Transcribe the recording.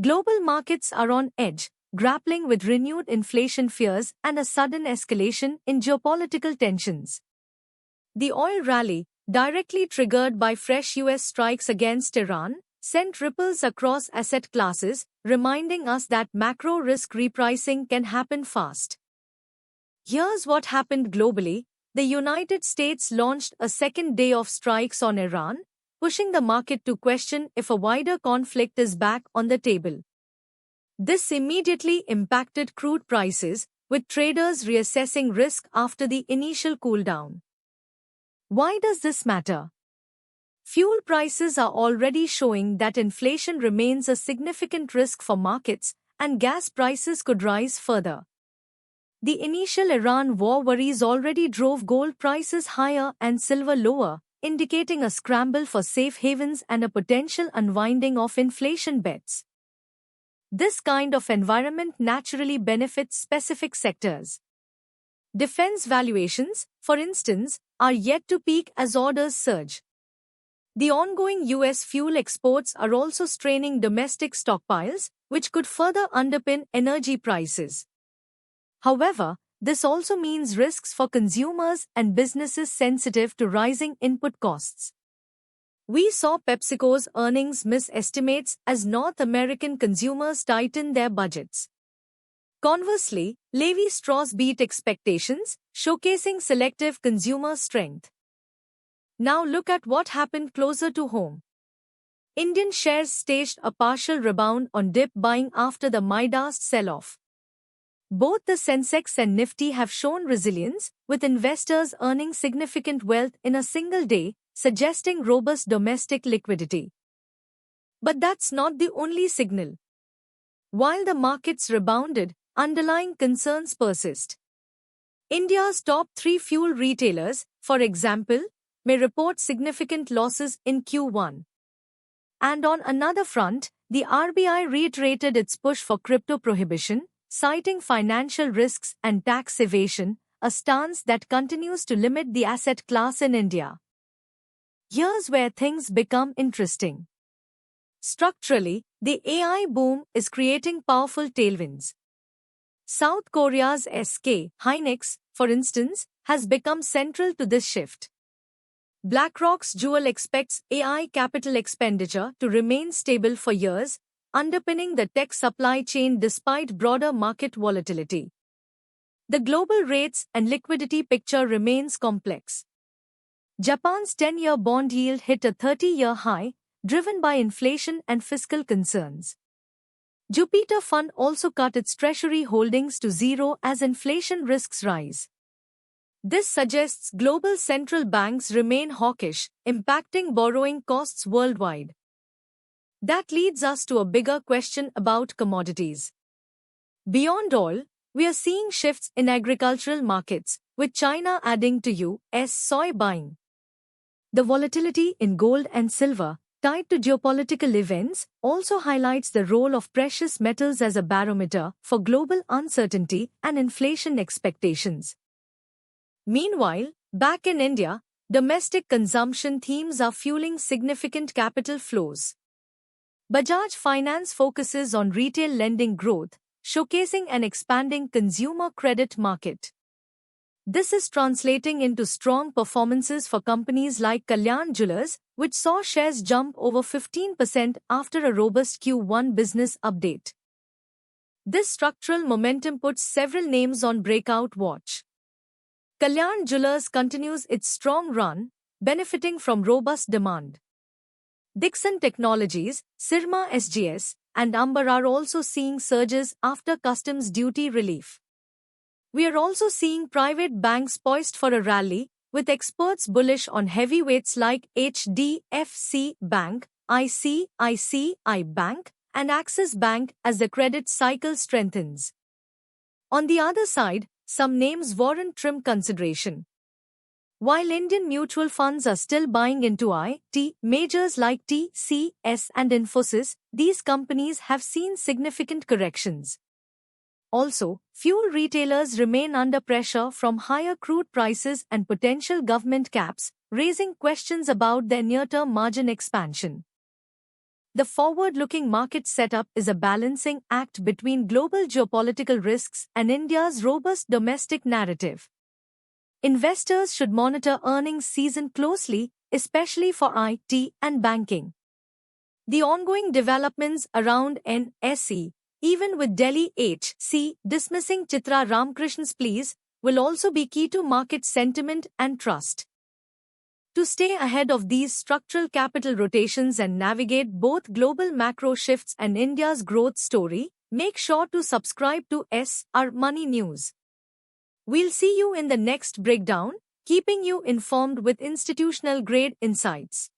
Global markets are on edge, grappling with renewed inflation fears and a sudden escalation in geopolitical tensions. The oil rally, directly triggered by fresh US strikes against Iran, sent ripples across asset classes, reminding us that macro risk repricing can happen fast. Here's what happened globally. The United States launched a second day of strikes on Iran, pushing the market to question if a wider conflict is back on the table. This immediately impacted crude prices, with traders reassessing risk after the initial cooldown. Why does this matter? Fuel prices are already showing that inflation remains a significant risk for markets, and gas prices could rise further. The initial Iran war worries already drove gold prices higher and silver lower, indicating a scramble for safe havens and a potential unwinding of inflation bets. This kind of environment naturally benefits specific sectors. Defense valuations, for instance, are yet to peak as orders surge. The ongoing US fuel exports are also straining domestic stockpiles, which could further underpin energy prices. However, this also means risks for consumers and businesses sensitive to rising input costs. We saw PepsiCo's earnings miss estimates as North American consumers tighten their budgets. Conversely, Levi Strauss beat expectations, showcasing selective consumer strength. Now look at what happened closer to home. Indian shares staged a partial rebound on dip buying after the Midas sell-off. Both the Sensex and Nifty have shown resilience, with investors earning significant wealth in a single day, suggesting robust domestic liquidity. But that's not the only signal. While the markets rebounded, underlying concerns persist. India's top 3 fuel retailers, for example, may report significant losses in Q1. And on another front, the RBI reiterated its push for crypto prohibition, citing financial risks and tax evasion, a stance that continues to limit the asset class in India. Here's where things become interesting. Structurally, the AI boom is creating powerful tailwinds. South Korea's SK Hynix, for instance, has become central to this shift. BlackRock's Jewel expects AI capital expenditure to remain stable for years, underpinning the tech supply chain despite broader market volatility. The global rates and liquidity picture remains complex. Japan's 10-year bond yield hit a 30-year high, driven by inflation and fiscal concerns. Jupiter Fund also cut its treasury holdings to zero as inflation risks rise. This suggests global central banks remain hawkish, impacting borrowing costs worldwide. That leads us to a bigger question about commodities. Beyond oil, we are seeing shifts in agricultural markets, with China adding to U.S. soy buying. The volatility in gold and silver, tied to geopolitical events, also highlights the role of precious metals as a barometer for global uncertainty and inflation expectations. Meanwhile, back in India, domestic consumption themes are fueling significant capital flows. Bajaj Finance focuses on retail lending growth, showcasing an expanding consumer credit market. This is translating into strong performances for companies like Kalyan Jewellers, which saw shares jump over 15% after a robust Q1 business update. This structural momentum puts several names on breakout watch. Kalyan Jewellers continues its strong run, benefiting from robust demand. Dixon Technologies, Syrma SGS, and Amber are also seeing surges after customs duty relief. We are also seeing private banks poised for a rally, with experts bullish on heavyweights like HDFC Bank, ICICI Bank, and Axis Bank as the credit cycle strengthens. On the other side, some names warrant trim consideration. While Indian mutual funds are still buying into IT majors like TCS and Infosys, these companies have seen significant corrections. Also, fuel retailers remain under pressure from higher crude prices and potential government caps, raising questions about their near-term margin expansion. The forward-looking market setup is a balancing act between global geopolitical risks and India's robust domestic narrative. Investors should monitor earnings season closely, especially for IT and banking. The ongoing developments around NSE, even with Delhi HC dismissing Chitra Ramkrishn's pleas, will also be key to market sentiment and trust. To stay ahead of these structural capital rotations and navigate both global macro shifts and India's growth story, make sure to subscribe to SR Money News. We'll see you in the next breakdown, keeping you informed with institutional grade insights.